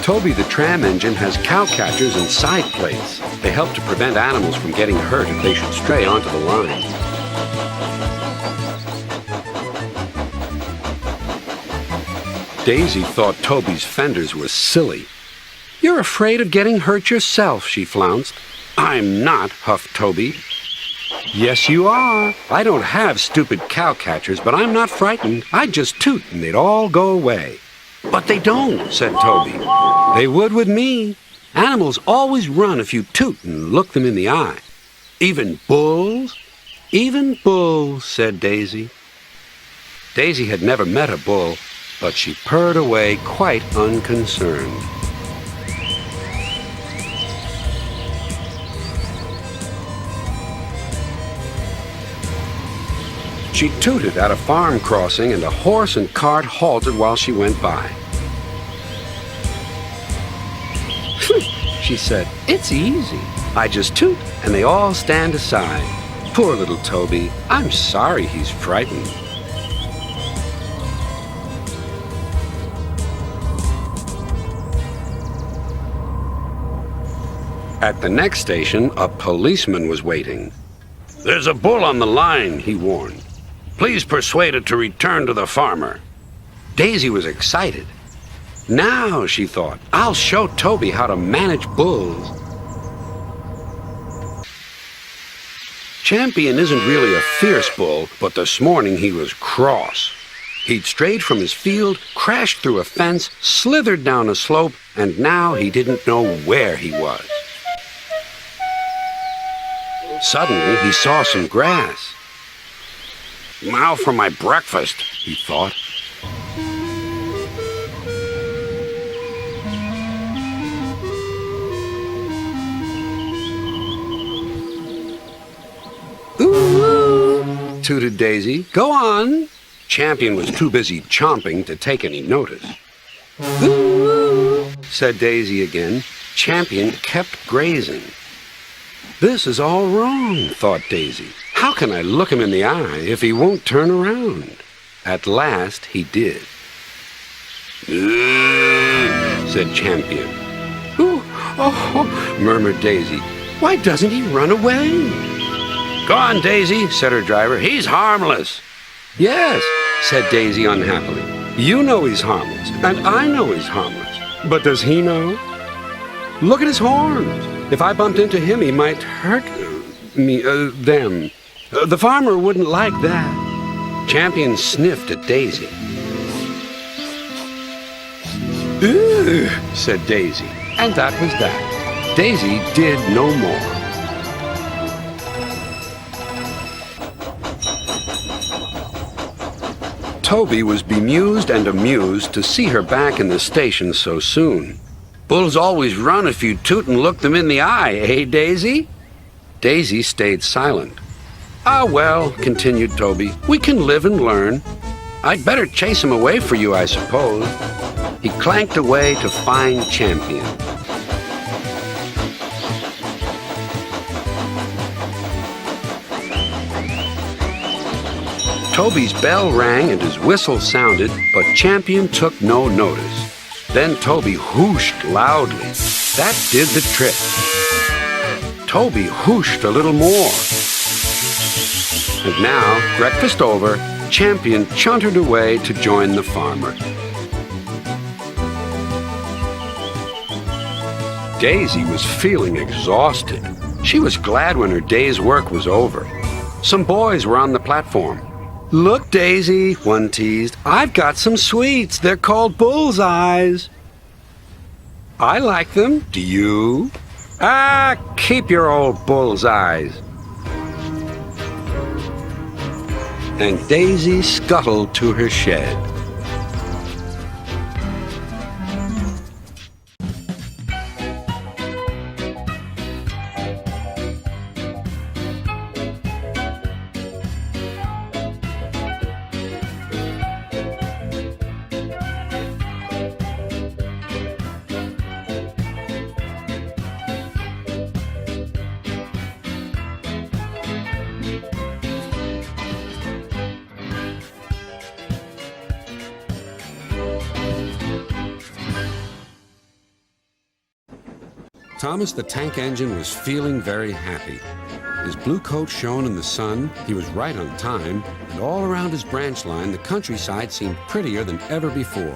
Toby the tram engine has cow catchers and side plates. They help to prevent animals from getting hurt if they should stray onto the line. Daisy thought Toby's fenders were silly. "You're afraid of getting hurt yourself," she flounced. "I'm not," huffed Toby. "Yes, you are. I don't have stupid cow catchers, but I'm not frightened. I'd just toot and they'd all go away." "But they don't," said Toby. "They would with me. Animals always run if you toot and look them in the eye." "Even bulls?" "Even bulls," said Daisy. Daisy had never met a bull, but she purred away quite unconcerned. She tooted at a farm crossing, and a horse and cart halted while she went by. She said, "It's easy. I just toot, and they all stand aside. Poor little Toby. I'm sorry he's frightened." At the next station, a policeman was waiting. "There's a bull on the line," he warned. "Please persuade it to return to the farmer." Daisy was excited. Now, she thought, I'll show Toby how to manage bulls. Champion isn't really a fierce bull, but this morning he was cross. He'd strayed from his field, crashed through a fence, slithered down a slope, and now he didn't know where he was. Suddenly, he saw some grass. "Now for my breakfast," he thought. "Ooh," tooted Daisy. "Go on." Champion was too busy chomping to take any notice. "Ooh," said Daisy again. Champion kept grazing. "This is all wrong," thought Daisy. "How can I look him in the eye if he won't turn around?" At last he did. Said Champion. "Ooh, oh," murmured Daisy. "Why doesn't he run away?" "Go on, Daisy," said her driver. "He's harmless." "Yes," said Daisy unhappily. "You know he's harmless, and I know he's harmless. But does he know? Look at his horns. If I bumped into him, he might hurt them. The farmer wouldn't like that." Champion sniffed at Daisy. "Ugh," said Daisy, and that was that. Daisy did no more. Toby was bemused and amused to see her back in the station so soon. "Bulls always run if you toot and look them in the eye, eh, Daisy?" Daisy stayed silent. "Ah, well," continued Toby, "we can live and learn. I'd better chase him away for you, I suppose." He clanked away to find Champion. Toby's bell rang and his whistle sounded, but Champion took no notice. Then Toby whooshed loudly. That did the trick. Toby whooshed a little more. And now, breakfast over, Champion chuntered away to join the farmer. Daisy was feeling exhausted. She was glad when her day's work was over. Some boys were on the platform. "Look, Daisy," one teased, "I've got some sweets. They're called bullseyes." "I like them. Do you?" "Ah, keep your old bullseyes." And Daisy scuttled to her shed. Thomas the Tank Engine was feeling very happy. His blue coat shone in the sun, he was right on time, and all around his branch line, the countryside seemed prettier than ever before.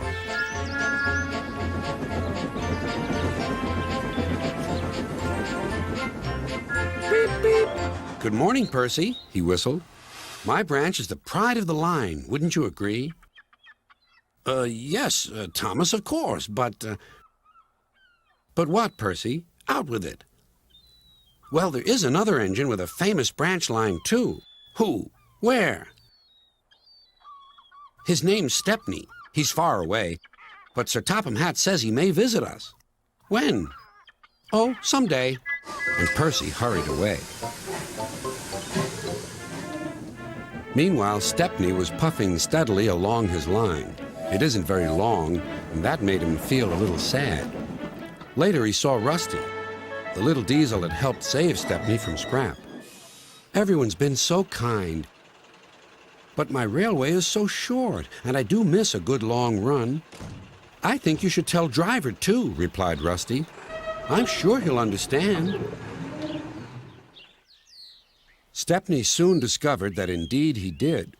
Beep, beep. Good morning, Percy, he whistled. My branch is the pride of the line, wouldn't you agree? Yes, Thomas, of course, but... But what, Percy? Out with it. Well, there is another engine with a famous branch line, too. Who? Where? His name's Stepney. He's far away, but Sir Topham Hatt says he may visit us. When? Oh, someday. And Percy hurried away. Meanwhile, Stepney was puffing steadily along his line. It isn't very long, and that made him feel a little sad. Later, he saw Rusty. The little diesel had helped save Stepney from scrap. Everyone's been so kind. But my railway is so short, and I do miss a good long run. I think you should tell Driver, too, replied Rusty. I'm sure he'll understand. Stepney soon discovered that indeed he did.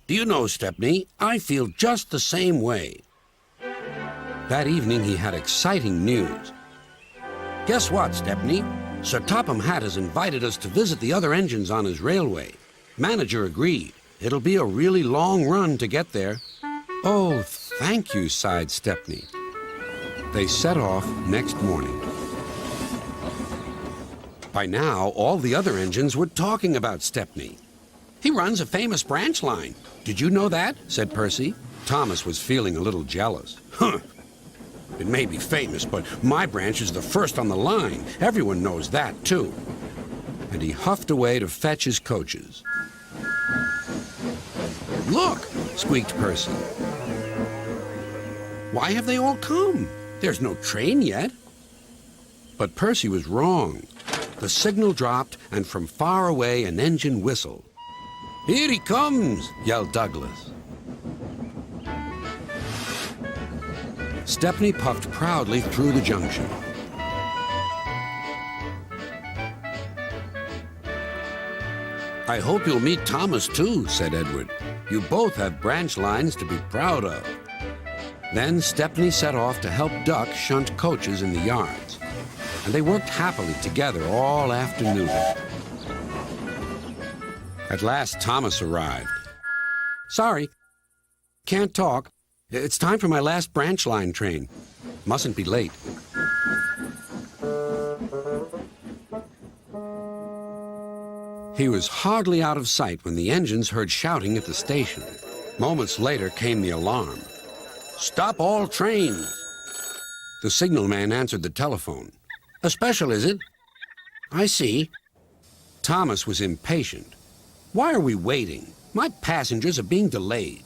Do you know, Stepney, I feel just the same way. That evening he had exciting news. Guess what, Stepney? Sir Topham Hatt has invited us to visit the other engines on his railway. Manager agreed. It'll be a really long run to get there. Oh, thank you, sighed Stepney. They set off next morning. By now, all the other engines were talking about Stepney. He runs a famous branch line. Did you know that? Said Percy. Thomas was feeling a little jealous. Huh. It may be famous, but my branch is the first on the line. Everyone knows that, too. And he huffed away to fetch his coaches. Look, squeaked Percy. Why have they all come? There's no train yet. But Percy was wrong. The signal dropped, and from far away an engine whistled. Here he comes, yelled Douglas. Stepney puffed proudly through the junction. I hope you'll meet Thomas, too, said Edward. You both have branch lines to be proud of. Then Stepney set off to help Duck shunt coaches in the yards, and they worked happily together all afternoon. At last, Thomas arrived. Sorry, can't talk. It's time for my last branch line train. Mustn't be late. He was hardly out of sight when the engines heard shouting at the station. Moments later came the alarm. Stop all trains! The signalman answered the telephone. A special, is it? I see. Thomas was impatient. Why are we waiting? My passengers are being delayed.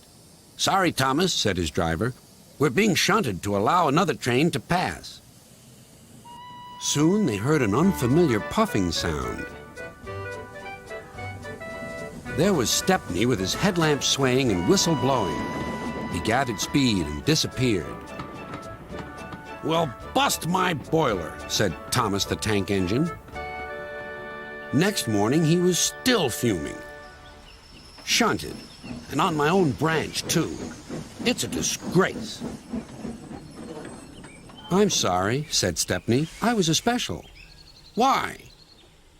Sorry, Thomas, said his driver. We're being shunted to allow another train to pass. Soon they heard an unfamiliar puffing sound. There was Stepney with his headlamp swaying and whistle blowing. He gathered speed and disappeared. Well, bust my boiler, said Thomas the Tank Engine. Next morning he was still fuming. Shunted, and on my own branch, too. It's a disgrace. I'm sorry, said Stepney. I was a special. Why?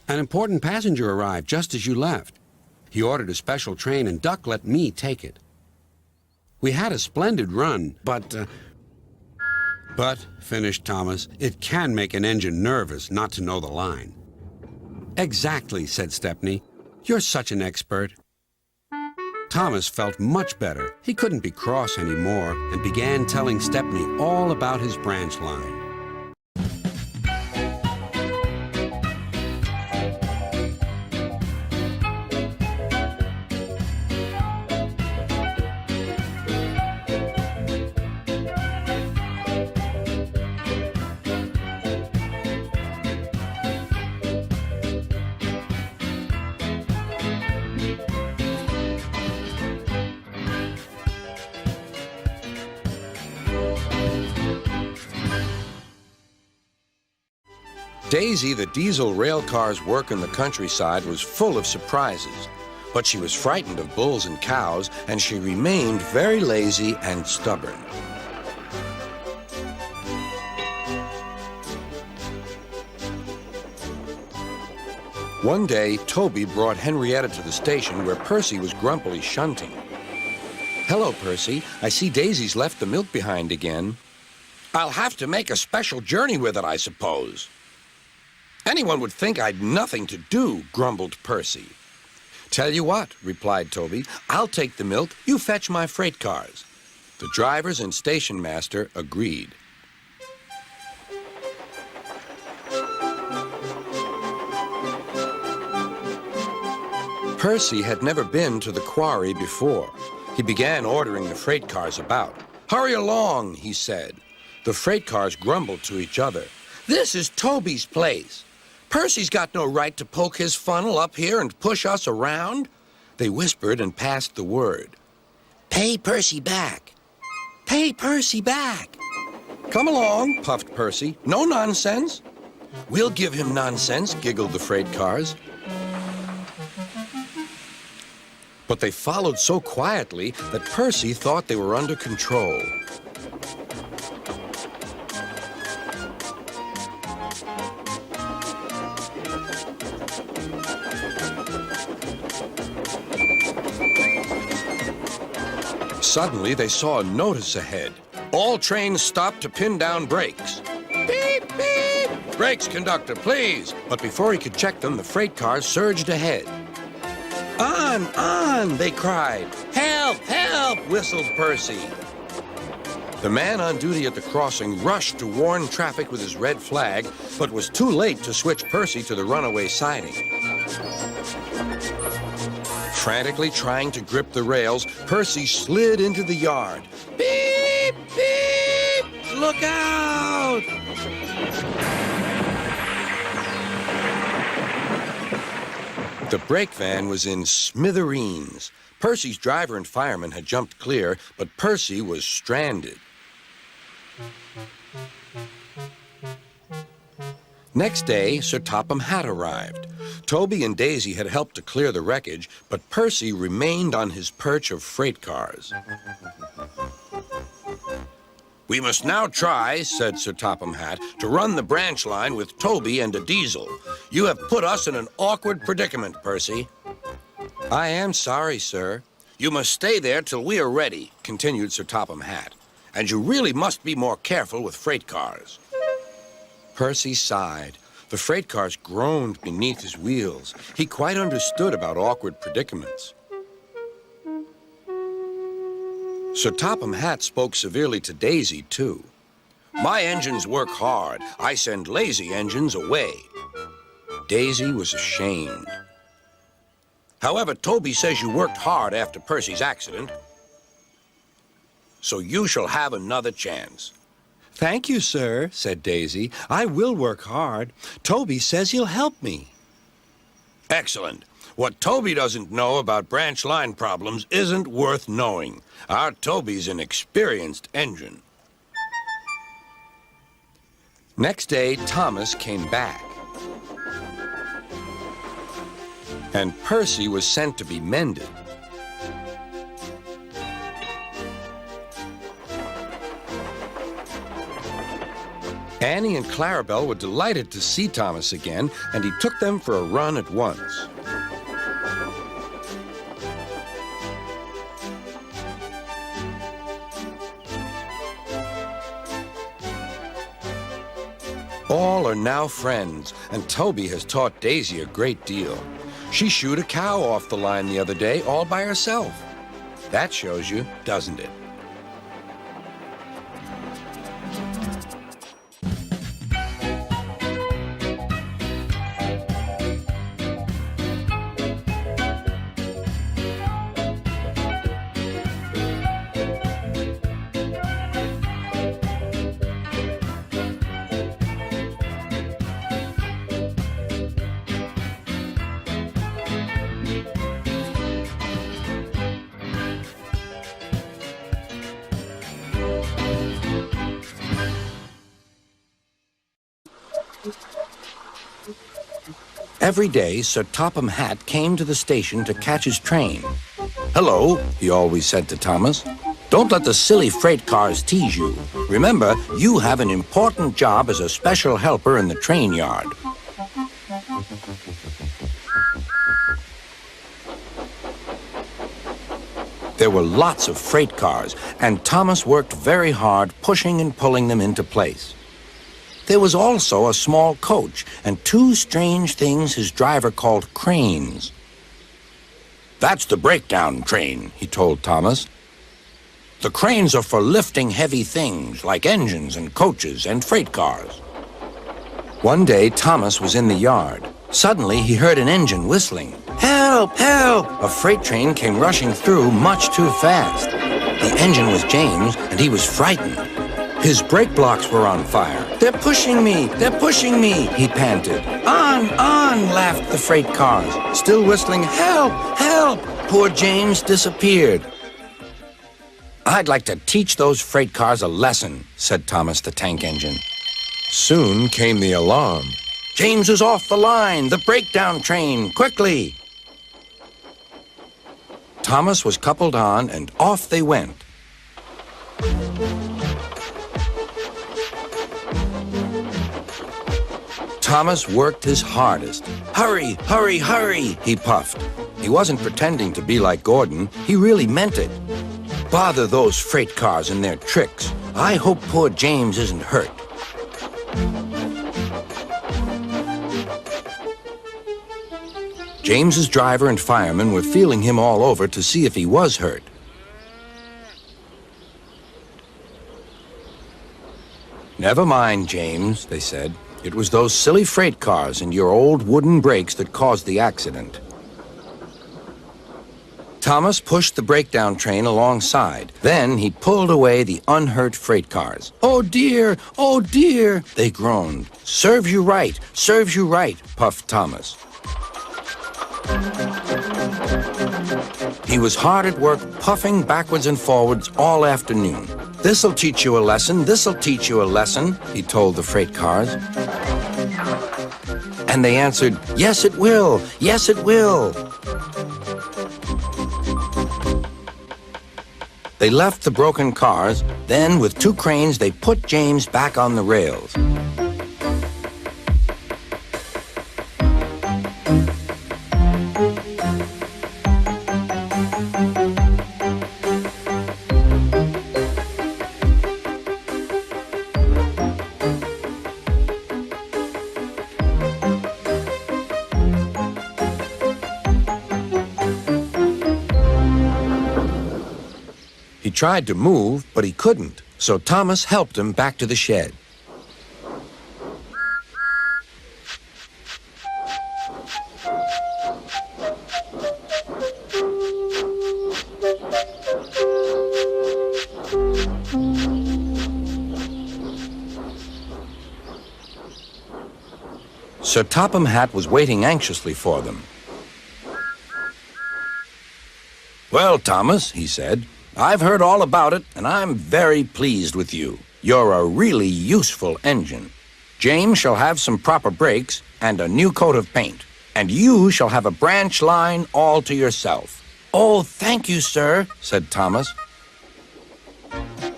An important passenger arrived just as you left. He ordered a special train, and Duck let me take it. We had a splendid run, but, finished Thomas, it can make an engine nervous not to know the line. Exactly, said Stepney. You're such an expert. Thomas felt much better. He couldn't be cross anymore and began telling Stepney all about his branch line. Daisy, the diesel railcar's work in the countryside was full of surprises, but she was frightened of bulls and cows, and she remained very lazy and stubborn. One day, Toby brought Henrietta to the station where Percy was grumpily shunting. "Hello, Percy. I see Daisy's left the milk behind again." "I'll have to make a special journey with it, I suppose." "Anyone would think I'd nothing to do," grumbled Percy. "Tell you what," replied Toby, "I'll take the milk, you fetch my freight cars." The drivers and station master agreed. Percy had never been to the quarry before. He began ordering the freight cars about. "Hurry along," he said. The freight cars grumbled to each other. "This is Toby's place. Percy's got no right to poke his funnel up here and push us around." They whispered and passed the word. "Pay Percy back. Pay Percy back." "Come along," puffed Percy. "No nonsense." "We'll give him nonsense," giggled the freight cars. But they followed so quietly that Percy thought they were under control. Suddenly, they saw a notice ahead. "All trains stop to pin down brakes." "Beep, beep!" "Brakes, conductor, please!" But before he could check them, the freight cars surged ahead. On, they cried. "Help, help!" whistled Percy. The man on duty at the crossing rushed to warn traffic with his red flag, but was too late to switch Percy to the runaway siding. Frantically trying to grip the rails, Percy slid into the yard. "Beep, beep! Look out!" The brake van was in smithereens. Percy's driver and fireman had jumped clear, but Percy was stranded. Next day, Sir Topham Hatt arrived. Toby and Daisy had helped to clear the wreckage, but Percy remained on his perch of freight cars. "We must now try," said Sir Topham Hatt, "to run the branch line with Toby and a diesel. You have put us in an awkward predicament, Percy." "I am sorry, sir." "You must stay there till we are ready," continued Sir Topham Hatt. "And you really must be more careful with freight cars." Percy sighed. The freight cars groaned beneath his wheels. He quite understood about awkward predicaments. Sir Topham Hatt spoke severely to Daisy, too. "My engines work hard. I send lazy engines away." Daisy was ashamed. "However, Toby says you worked hard after Percy's accident, so you shall have another chance." "Thank you, sir," said Daisy. "I will work hard. Toby says he'll help me." "Excellent. What Toby doesn't know about branch line problems isn't worth knowing. Our Toby's an experienced engine." Next day, Thomas came back. And Percy was sent to be mended. Annie and Clarabelle were delighted to see Thomas again, and he took them for a run at once. All are now friends, and Toby has taught Daisy a great deal. She shooed a cow off the line the other day all by herself. That shows you, doesn't it? Every day, Sir Topham Hatt came to the station to catch his train. "Hello," he always said to Thomas. "Don't let the silly freight cars tease you. Remember, you have an important job as a special helper in the train yard." There were lots of freight cars, and Thomas worked very hard pushing and pulling them into place. There was also a small coach and two strange things his driver called cranes. "That's the breakdown train," he told Thomas. "The cranes are for lifting heavy things like engines and coaches and freight cars." One day, Thomas was in the yard. Suddenly, he heard an engine whistling. "Help! Help!" A freight train came rushing through much too fast. The engine was James, and he was frightened. His brake blocks were on fire. "They're pushing me! They're pushing me!" he panted. "On! On!" laughed the freight cars, still whistling, "Help! Help!" Poor James disappeared. "I'd like to teach those freight cars a lesson," said Thomas the tank engine. Soon came the alarm. "James is off the line! The breakdown train! Quickly!" Thomas was coupled on, and off they went. Thomas worked his hardest. "Hurry, hurry, hurry," he puffed. He wasn't pretending to be like Gordon. He really meant it. "Bother those freight cars and their tricks. I hope poor James isn't hurt." James's driver and firemen were feeling him all over to see if he was hurt. "Never mind, James," they said. "It was those silly freight cars and your old wooden brakes that caused the accident." Thomas pushed the breakdown train alongside. Then he pulled away the unhurt freight cars. "Oh dear! Oh dear!" they groaned. "Serves you right! Serves you right!" puffed Thomas. He was hard at work, puffing backwards and forwards all afternoon. "This'll teach you a lesson, this'll teach you a lesson," he told the freight cars. And they answered, "Yes, it will, yes, it will." They left the broken cars. Then, with two cranes, they put James back on the rails. He tried to move, but he couldn't, so Thomas helped him back to the shed. Sir Topham Hatt was waiting anxiously for them. "Well, Thomas," he said, "I've heard all about it, and I'm very pleased with you. You're a really useful engine. James shall have some proper brakes and a new coat of paint, and you shall have a branch line all to yourself." "Oh, thank you, sir," said Thomas.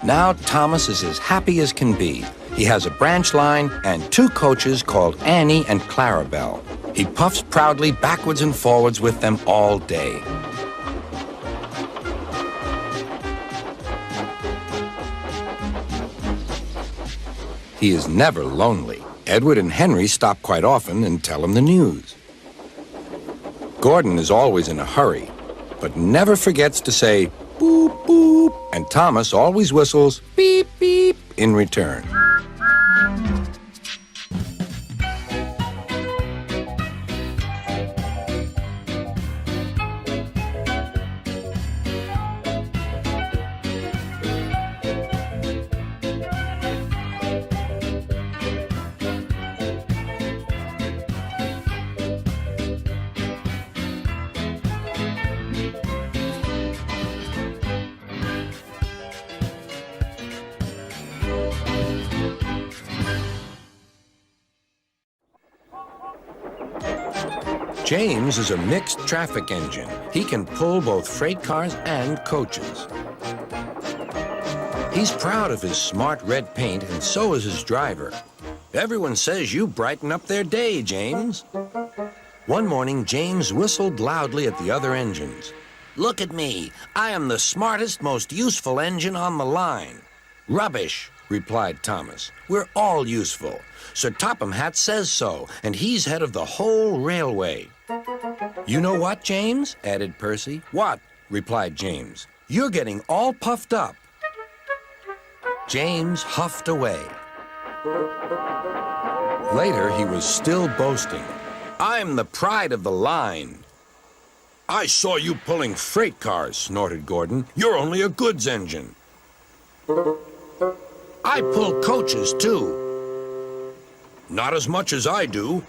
Now Thomas is as happy as can be. He has a branch line and two coaches called Annie and Clarabelle. He puffs proudly backwards and forwards with them all day. He is never lonely. Edward and Henry stop quite often and tell him the news. Gordon is always in a hurry, but never forgets to say, "Boop, boop," and Thomas always whistles, "Beep, beep," in return. James is a mixed traffic engine. He can pull both freight cars and coaches. He's proud of his smart red paint, and so is his driver. Everyone says you brighten up their day, James. One morning, James whistled loudly at the other engines. Look at me. I am the smartest, most useful engine on the line. Rubbish, replied Thomas. We're all useful. Sir Topham Hatt says so, and he's head of the whole railway. You know what, James? Added Percy. What? Replied James. You're getting all puffed up. James huffed away. Later, he was still boasting. I'm the pride of the line. I saw you pulling freight cars, snorted Gordon. You're only a goods engine. I pull coaches, too. Not as much as I do.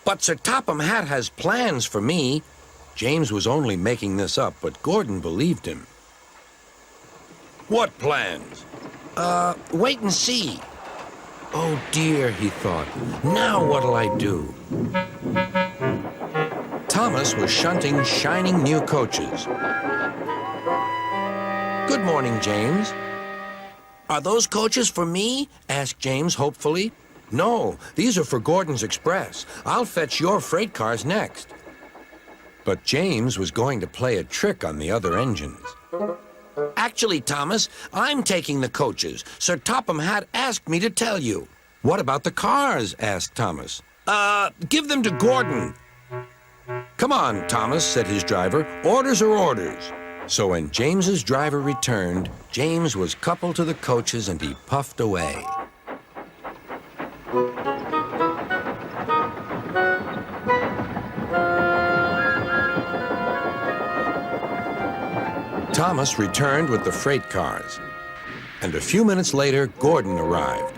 But Sir Topham Hatt has plans for me. James was only making this up, but Gordon believed him. What plans? Wait and see. Oh dear, he thought. Now what'll I do? Thomas was shunting shining new coaches. Good morning, James. Are those coaches for me? Asked James hopefully. No, these are for Gordon's Express. I'll fetch your freight cars next. But James was going to play a trick on the other engines. Actually, Thomas, I'm taking the coaches. Sir Topham Hatt asked me to tell you. What about the cars? Asked Thomas. Give them to Gordon. Come on, Thomas, said his driver. Orders are orders. So when James's driver returned, James was coupled to the coaches and he puffed away. Thomas returned with the freight cars, and a few minutes later, Gordon arrived.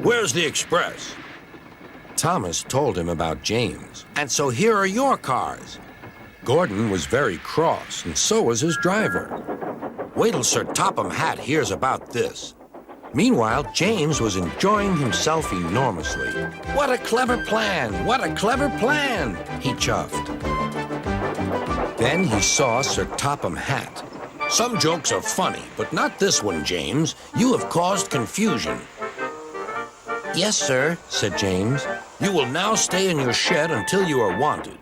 Where's the express? Thomas told him about James, and so here are your cars. Gordon was very cross, and so was his driver. Wait till Sir Topham Hatt hears about this. Meanwhile, James was enjoying himself enormously. What a clever plan! What a clever plan! He chuffed. Then he saw Sir Topham Hatt. Some jokes are funny, but not this one, James. You have caused confusion. Yes, sir, said James. You will now stay in your shed until you are wanted.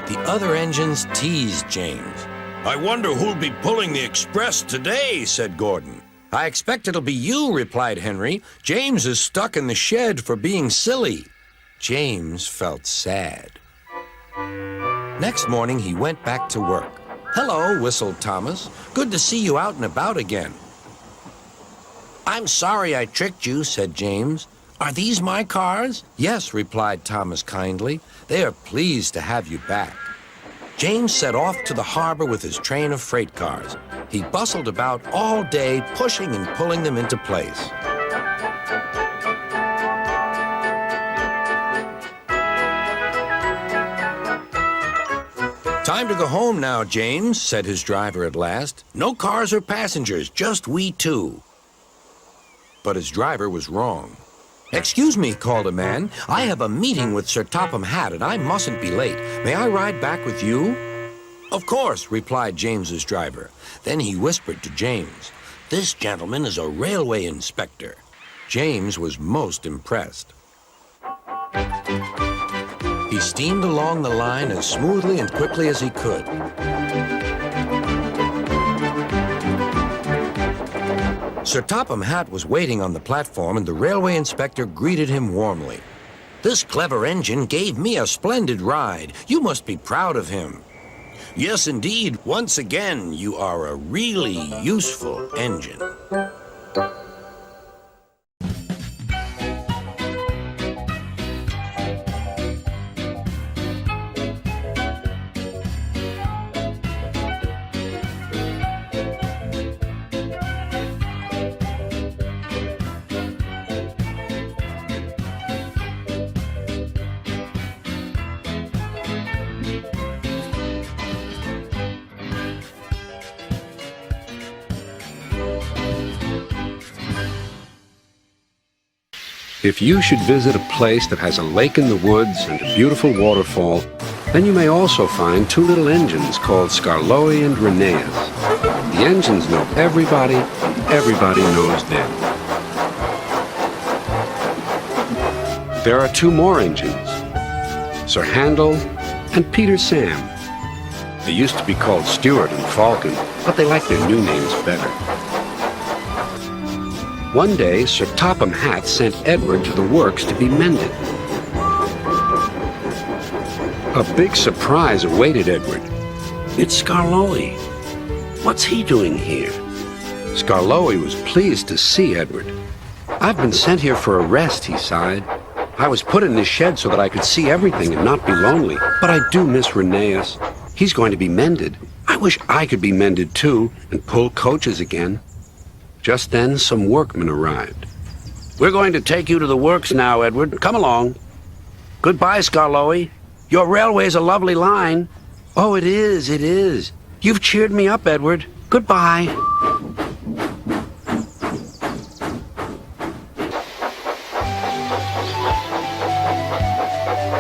The other engines teased James. I wonder who'll be pulling the express today, said Gordon. I expect it'll be you, replied Henry. James is stuck in the shed for being silly. James felt sad. Next morning, he went back to work. Hello, whistled Thomas. Good to see you out and about again. I'm sorry I tricked you, said James. Are these my cars? Yes, replied Thomas kindly. They are pleased to have you back. James set off to the harbor with his train of freight cars. He bustled about all day, pushing and pulling them into place. Time to go home now, James, said his driver at last. No cars or passengers, just we two. But his driver was wrong. Excuse me, called a man. I have a meeting with Sir Topham Hatt, and I mustn't be late. May I ride back with you? Of course, replied James's driver. Then he whispered to James, This gentleman is a railway inspector. James was most impressed. He steamed along the line as smoothly and quickly as he could. Sir Topham Hatt was waiting on the platform, and the railway inspector greeted him warmly. This clever engine gave me a splendid ride. You must be proud of him. Yes, indeed. Once again, you are a really useful engine. If you should visit a place that has a lake in the woods and a beautiful waterfall, then you may also find two little engines called Skarloey and Rheneas. The engines know everybody, and everybody knows them. There are two more engines, Sir Handel and Peter Sam. They used to be called Stuart and Falcon, but they like their new names better. One day, Sir Topham Hatt sent Edward to the works to be mended. A big surprise awaited Edward. It's Skarloey. What's he doing here? Skarloey was pleased to see Edward. I've been sent here for a rest, he sighed. I was put in this shed so that I could see everything and not be lonely, but I do miss Rheneas. He's going to be mended. I wish I could be mended too and pull coaches again. Just then, some workmen arrived. We're going to take you to the works now, Edward. Come along. Goodbye, Skarloey. Your railway's a lovely line. Oh, it is, it is. You've cheered me up, Edward. Goodbye.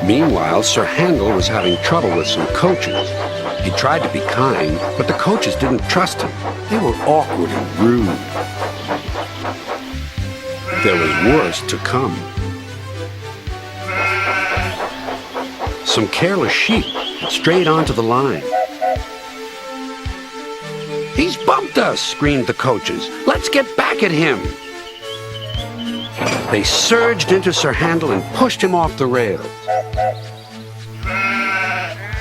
Meanwhile, Sir Handel was having trouble with some coaches. He tried to be kind, but the coaches didn't trust him. They were awkward and rude. There was worse to come. Some careless sheep strayed onto the line. He's bumped us, screamed the coaches. Let's get back at him. They surged into Sir Handel and pushed him off the rails.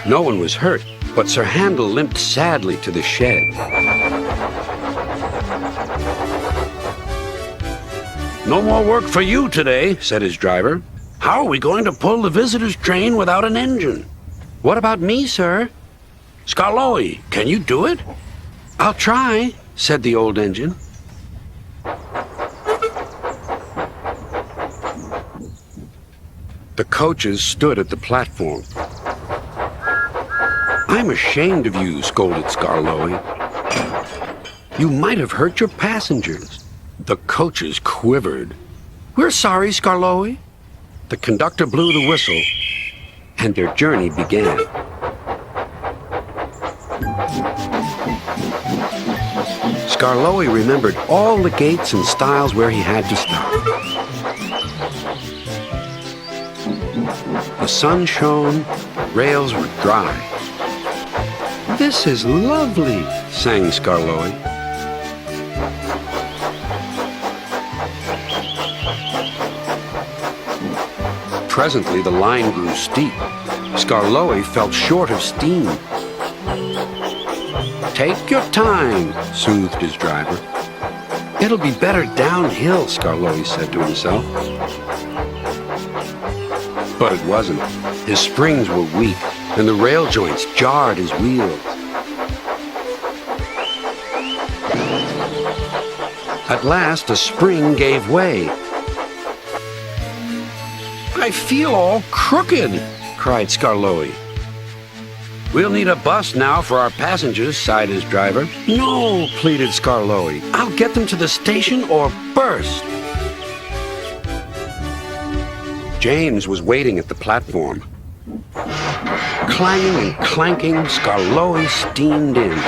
No one was hurt, but Sir Handel limped sadly to the shed. No more work for you today, said his driver. How are we going to pull the visitors' train without an engine? What about me, sir? Skarloey, can you do it? I'll try, said the old engine. The coaches stood at the platform. I'm ashamed of you, scolded Skarloey. You might have hurt your passengers. The coaches quivered. We're sorry, Skarloey. The conductor blew the whistle, and their journey began. Skarloey remembered all the gates and stiles where he had to stop. The sun shone, the rails were dry. This is lovely, sang Skarloey. Presently, the line grew steep. Skarloey felt short of steam. Take your time, soothed his driver. It'll be better downhill, Skarloey said to himself. But it wasn't. His springs were weak, and the rail joints jarred his wheels. At last, a spring gave way. I feel all crooked, cried Skarloey. We'll need a bus now for our passengers, sighed his driver. No, pleaded Skarloey. I'll get them to the station or burst. James was waiting at the platform. Clanging and clanking, Skarloey steamed in.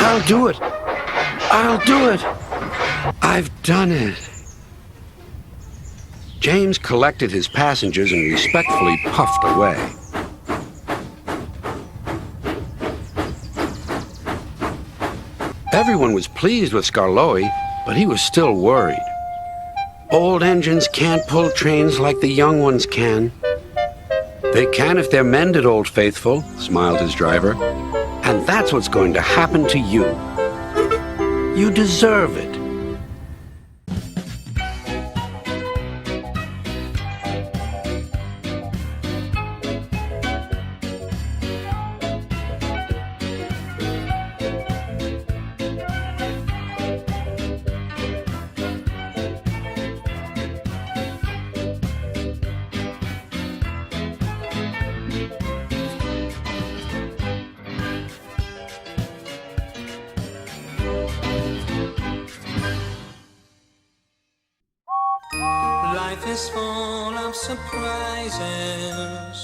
I'll do it. I'll do it. I've done it. James collected his passengers and respectfully puffed away. Everyone was pleased with Skarloey, but he was still worried. Old engines can't pull trains like the young ones can. They can if they're mended, Old Faithful, smiled his driver. And that's what's going to happen to you. You deserve it. surprises,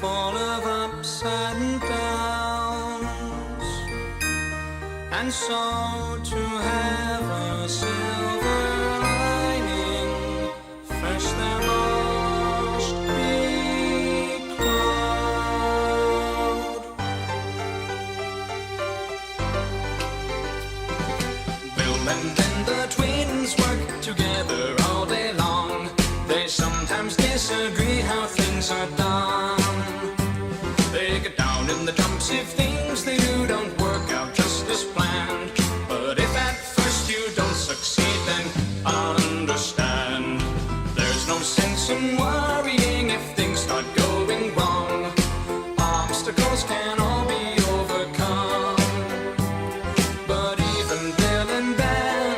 full of ups and downs, and so to have a silver lining, first there must be cloud. Bill and Linda twins work together all day long. They sometimes disagree how things are done. They get down in the dumps if things they do don't work out just as planned. But if at first you don't succeed, then understand. There's no sense in worrying if things start going wrong. Obstacles can all be overcome. But even Bill and Ben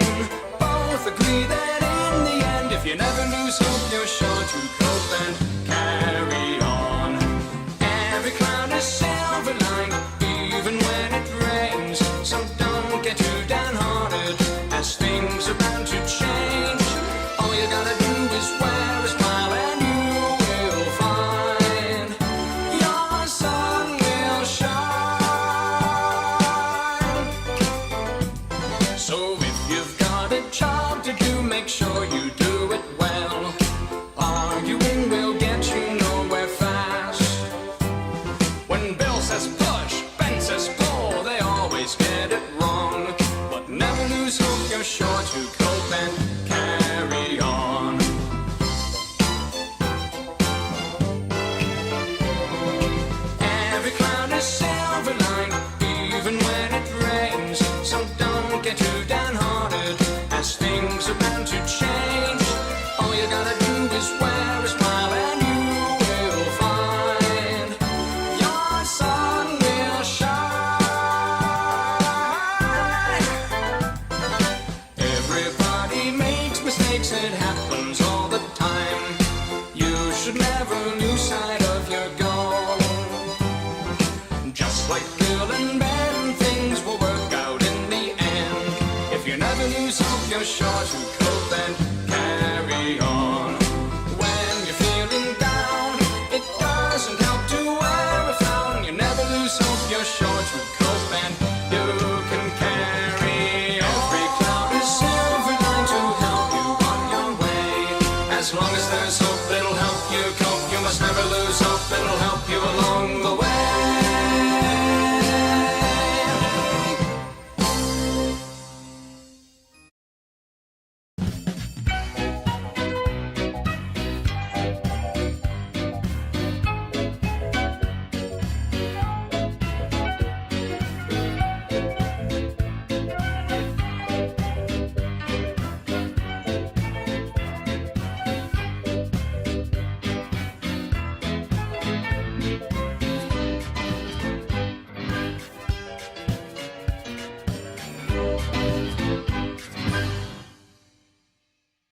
both agree that in the end, if you never lose hope, you're sure to cope and carry on. Every cloud is silver lined, even when it rains. So don't get too downhearted, as things are bound to change. All you gotta do is wear a smile and you will find your sun will shine. So if you've got a job to do, make sure you do it well. Arguing will get you nowhere fast. When Bill says push, Ben says pull, they always get it wrong. But never lose hope, you're sure to cope and carry on. Every cloud is silver lined, even when it rains. So don't get too downhearted, as things are bound to change. All you gotta do is wear a smile and you will find your sun will shine. Everybody makes mistakes, it happens all the time. You should never lose sight of your goal. Just like Bill and Ben, things will work out in the end. If you never lose hope, you're sure to cope and carry on. When you're feeling down, it doesn't help to wear a frown. You never lose hope, you're sure to cope